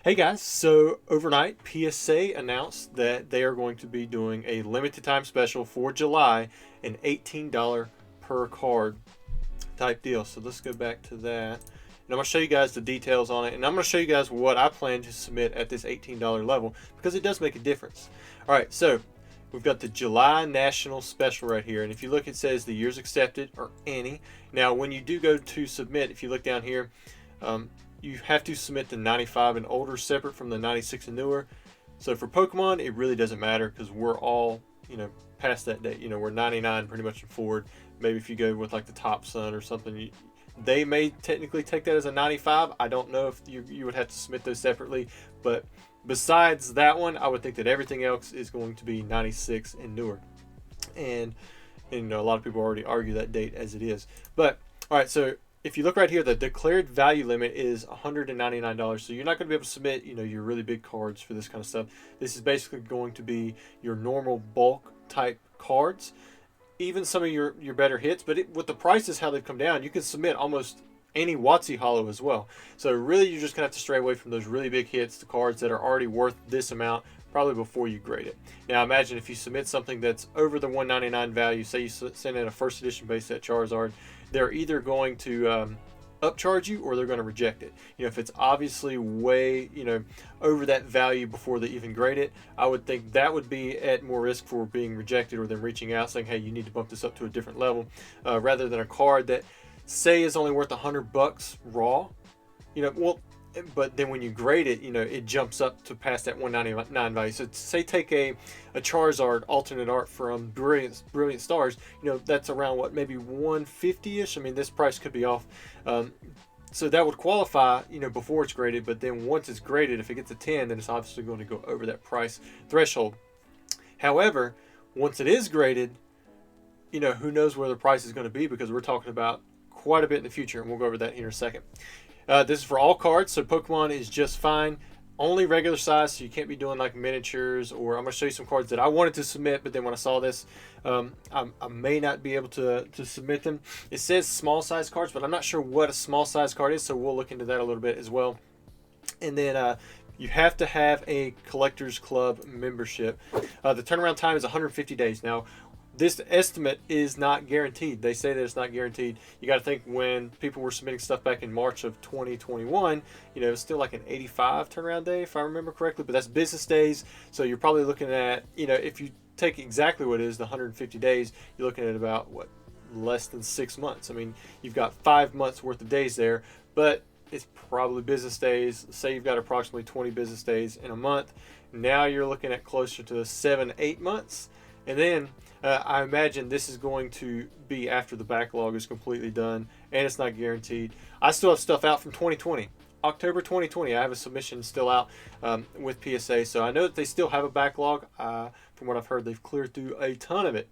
Hey guys, so overnight PSA announced that they are going to be doing a limited time special for July, an $18 per card type deal. So let's go back to that. And I'm going to show you guys the details on it. And I'm going to show you guys what I plan to submit at this $18 level because it does make a difference. All right, so we've got the July National Special right here. And if you look, it says the years accepted or any. Now, when you do go to submit, if you look down here, you have to submit the 95 and older separate from the 96 and newer. So for Pokemon, it really doesn't matter because we're all, past that date. We're 99 pretty much and forward. Maybe if you go with like the Top Sun or something, they may technically take that as a 95. I don't know if you would have to submit those separately. But besides that one, I would think that everything else is going to be 96 and newer. And a lot of people already argue that date as it is. But, all right, so if you look right here, the declared value limit is $199. So you're not going to be able to submit, your really big cards for this kind of stuff. This is basically going to be your normal bulk type cards, even some of your better hits. But with the prices, how they've come down, you can submit almost any WotC Hollow as well. So really, you're just going to have to stray away from those really big hits, the cards that are already worth this amount, probably before you grade it. Now imagine if you submit something that's over the $199 value, say you send in a first edition base set Charizard, they're either going to upcharge you or they're going to reject it. If it's obviously way, over that value before they even grade it, I would think that would be at more risk for being rejected or them reaching out saying, hey, you need to bump this up to a different level, rather than a card that say is only worth $100 raw. But then when you grade it, it jumps up to past that 199 value. So say take a Charizard alternate art from Brilliant Stars, that's around what, maybe 150-ish. I mean, this price could be off. So that would qualify, before it's graded, but then once it's graded, if it gets a 10, then it's obviously going to go over that price threshold. However, once it is graded, who knows where the price is going to be, because we're talking about quite a bit in the future, and we'll go over that here in a second. This is for all cards, so Pokemon is just fine. Only regular size, so you can't be doing like miniatures, or I'm going to show you some cards that I wanted to submit, but then when I saw this, I may not be able to submit them. It says small size cards, but I'm not sure what a small size card is, so we'll look into that a little bit as well. And then you have to have a Collectors Club membership. The turnaround time is 150 days. Now, this estimate is not guaranteed. They say that it's not guaranteed. You got to think when people were submitting stuff back in March of 2021, it was still like an 85 turnaround day, if I remember correctly, but that's business days. So you're probably looking at, if you take exactly what it is, the 150 days, you're looking at about, less than 6 months. I mean, you've got 5 months worth of days there, but it's probably business days. Say you've got approximately 20 business days in a month. Now you're looking at closer to 7-8 months. And then I imagine this is going to be after the backlog is completely done, and it's not guaranteed. I still have stuff out from 2020. October 2020, I have a submission still out with PSA, so I know that they still have a backlog. From what I've heard, they've cleared through a ton of it.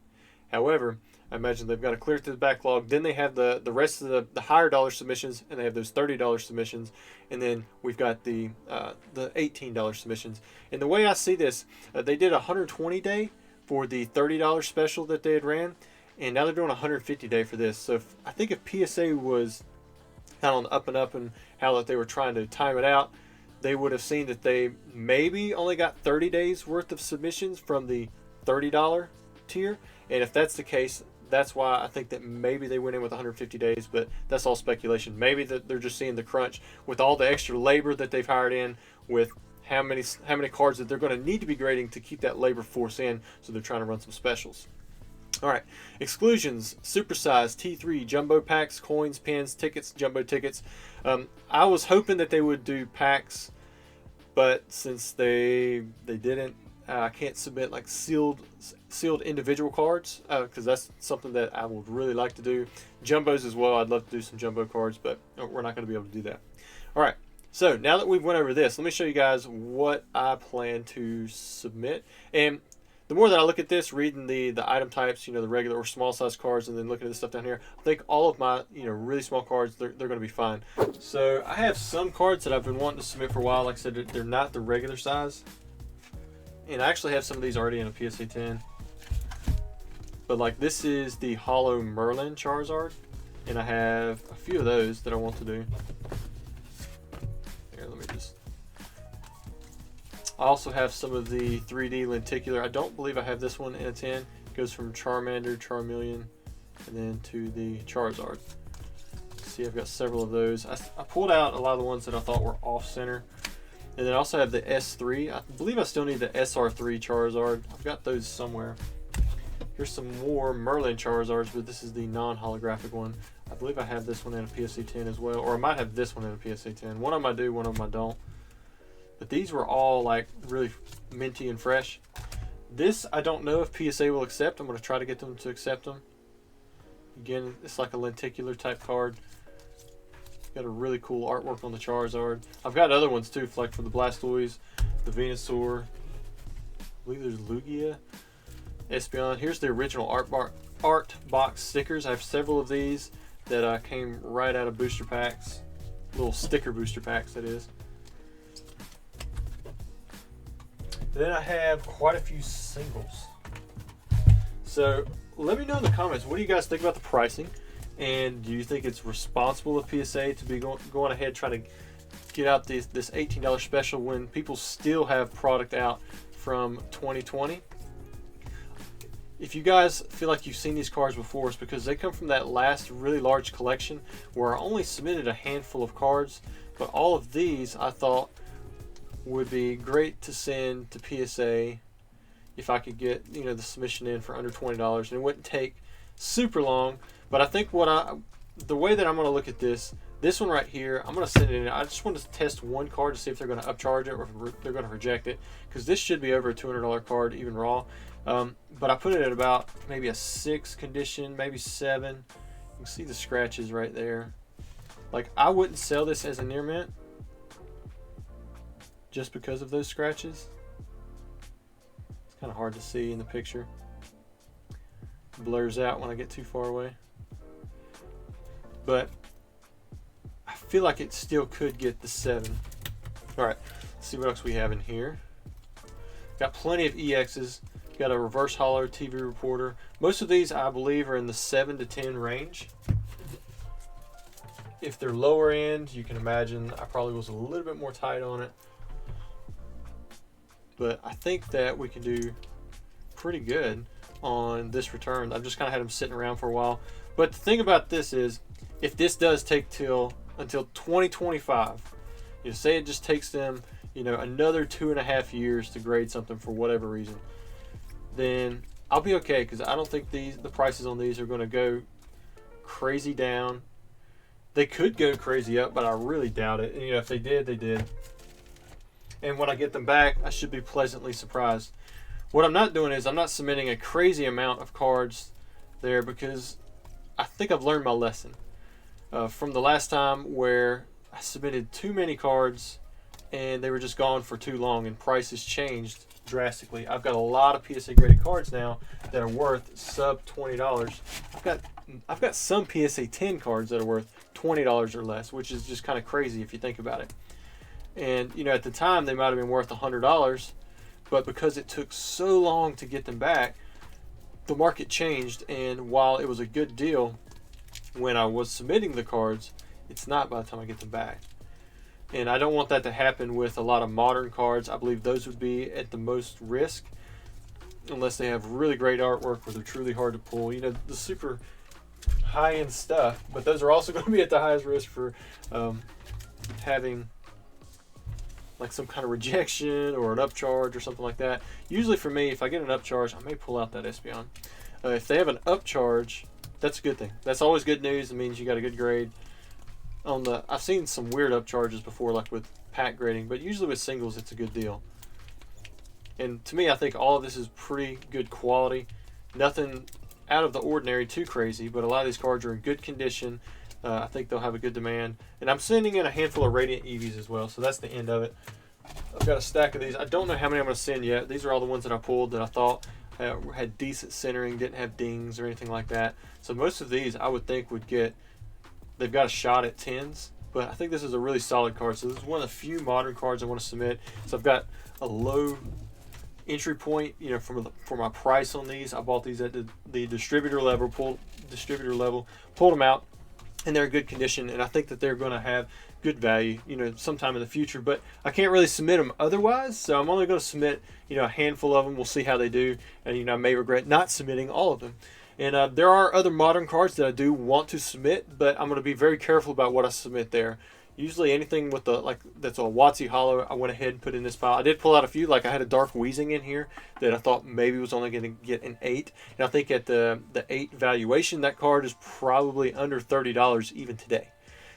However, I imagine they've got to clear through the backlog. Then they have the rest of the higher dollar submissions, and they have those $30 submissions. And then we've got the $18 submissions. And the way I see this, they did a 120-day for the $30 special that they had ran, and now they're doing a 150-day for this. So I think if PSA was kind of on the up and up and how that they were trying to time it out, they would have seen that they maybe only got 30 days worth of submissions from the $30 tier. And if that's the case, that's why I think that maybe they went in with 150 days, but that's all speculation. Maybe that they're just seeing the crunch with all the extra labor that they've hired in, with how many cards that they're going to need to be grading to keep that labor force in, so they're trying to run some specials. All right, exclusions: supersize, T3, jumbo packs, coins, pins, tickets, jumbo tickets. I was hoping that they would do packs, but since they didn't, I can't submit like sealed individual cards, because that's something that I would really like to do. Jumbos as well. I'd love to do some jumbo cards, but we're not going to be able to do that. All right. So now that we've went over this, let me show you guys what I plan to submit. And the more that I look at this, reading the item types, the regular or small size cards, and then looking at this stuff down here, I think all of my really small cards, they're going to be fine. So I have some cards that I've been wanting to submit for a while. Like I said, they're not the regular size, and I actually have some of these already in a PSA 10. But like this is the Hollow Merlin Charizard, and I have a few of those that I want to do. Here, let me just I also have some of the 3D lenticular. I don't believe I have this one in a 10. It goes from Charmander, Charmeleon, and then to the Charizard. See, I've got several of those. I pulled out a lot of the ones that I thought were off-center. And then I also have the S3. I believe I still need the SR3 Charizard. I've got those somewhere. Here's some more Merlin Charizards, but this is the non-holographic one. I believe I have this one in a PSA 10 as well, or I might have this one in a PSA 10. One of them I do, one of them I don't. But these were all like really minty and fresh. This I don't know if PSA will accept. I'm going to try to get them to accept them. Again, it's like a lenticular type card. Got a really cool artwork on the Charizard. I've got other ones too, like for the Blastoise, the Venusaur. I believe there's Lugia, Espeon. Here's the original art box stickers. I have several of these that came right out of booster packs, little sticker booster packs, that is. Then I have quite a few singles. So let me know in the comments, what do you guys think about the pricing? And do you think it's responsible of PSA to be going ahead trying to get out this $18 special when people still have product out from 2020? If you guys feel like you've seen these cards before, it's because they come from that last really large collection where I only submitted a handful of cards, but all of these I thought would be great to send to PSA if I could get, you know, the submission in for under $20, and it wouldn't take super long. But I think the way that I'm going to look at this one right here, I'm going to send it in. I just want to test one card to see if they're going to upcharge it or if they're going to reject it, because this should be over a $200 card even raw. But I put it at about maybe a 6 condition, maybe 7. You can see the scratches right there. Like, I wouldn't sell this as a near mint just because of those scratches. It's kind of hard to see in the picture. It blurs out when I get too far away. But I feel like it still could get the 7. All right, let's see what else we have in here. Got plenty of EXs. Got a reverse holo TV reporter. Most of these, I believe, are in the 7 to 10 range. If they're lower end, you can imagine I probably was a little bit more tight on it. But I think that we can do pretty good on this return. I've just kind of had them sitting around for a while. But the thing about this is, if this does take until 2025, you know, say it just takes them, you know, another 2.5 years to grade something for whatever reason, then I'll be okay, because I don't think the prices on these are going to go crazy down. They could go crazy up, but I really doubt it. And, you know, if they did, they did. And when I get them back, I should be pleasantly surprised. What I'm not doing is I'm not submitting a crazy amount of cards there, because I think I've learned my lesson from the last time where I submitted too many cards and they were just gone for too long and prices changed drastically. I've got a lot of PSA graded cards now that are worth sub $20. I've got some PSA 10 cards that are worth $20 or less, which is just kind of crazy if you think about it. And, you know, at the time they might have been worth $100, but because it took so long to get them back, the market changed. And while it was a good deal when I was submitting the cards, it's not by the time I get them back. And I don't want that to happen with a lot of modern cards. I believe those would be at the most risk, unless they have really great artwork or they're truly hard to pull. You know, the super high-end stuff, but those are also going to be at the highest risk for having like some kind of rejection or an upcharge or something like that. Usually for me, if I get an upcharge, I may pull out that Espeon. If they have an upcharge, that's a good thing. That's always good news. It means you got a good grade. I've seen some weird upcharges before, like with pack grading, but usually with singles, it's a good deal. And to me, I think all of this is pretty good quality. Nothing out of the ordinary too crazy, but a lot of these cards are in good condition. I think they'll have a good demand. And I'm sending in a handful of Radiant Eevees as well, so that's the end of it. I've got a stack of these. I don't know how many I'm going to send yet. These are all the ones that I pulled that I thought had decent centering, didn't have dings or anything like that. So most of these I would think would get, they've got a shot at 10s, but I think this is a really solid card. So this is one of the few modern cards I want to submit. So I've got a low entry point, you know, for my price on these. I bought these at the distributor level, pulled them out, and they're in good condition. And I think that they're going to have good value, sometime in the future. But I can't really submit them otherwise, so I'm only going to submit, a handful of them. We'll see how they do, and I may regret not submitting all of them. And there are other modern cards that I do want to submit, but I'm going to be very careful about what I submit there. Usually anything with that's a WotC Holo, I went ahead and put in this pile. I did pull out a few, like I had a Dark Wheezing in here that I thought maybe was only going to get an 8. And I think at the 8 valuation, that card is probably under $30 even today.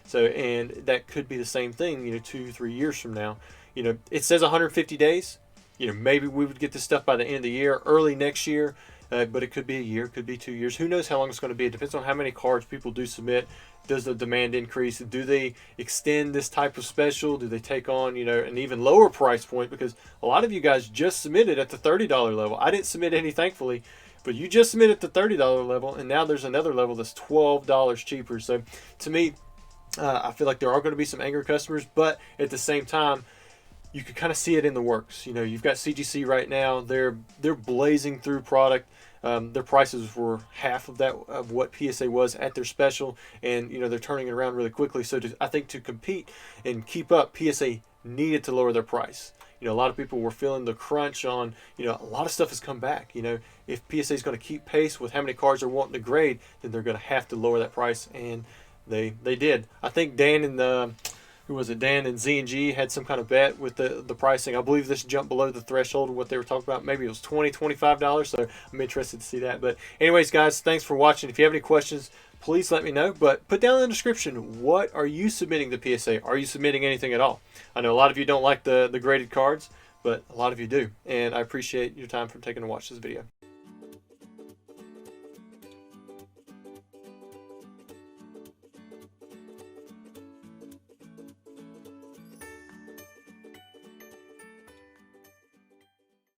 So, and that could be the same thing, 2-3 years from now. It says 150 days. Maybe we would get this stuff by the end of the year, early next year. But it could be a year, could be 2 years. Who knows how long it's going to be? It depends on how many cards people do submit. Does the demand increase? Do they extend this type of special? Do they take on, an even lower price point? Because a lot of you guys just submitted at the $30 level. I didn't submit any, thankfully, but you just submitted at the $30 level, and now there's another level that's $12 cheaper. So to me, I feel like there are going to be some angry customers, but at the same time, you can kind of see it in the works. You've got CGC right now. They're blazing through product. Their prices were half of that of what PSA was at their special, and they're turning it around really quickly. So I think to compete and keep up, PSA needed to lower their price. A lot of people were feeling the crunch on, a lot of stuff has come back. If PSA is going to keep pace with how many cards they're wanting to grade, then they're going to have to lower that price, and they did. I think Dan and Dan and Z&G had some kind of bet with the pricing. I believe this jumped below the threshold of what they were talking about. Maybe it was $20, $25. So I'm interested to see that. But anyways, guys, thanks for watching. If you have any questions, please let me know. But put down in the description, what are you submitting to PSA? Are you submitting anything at all? I know a lot of you don't like the graded cards, but a lot of you do. And I appreciate your time for taking to watch this video.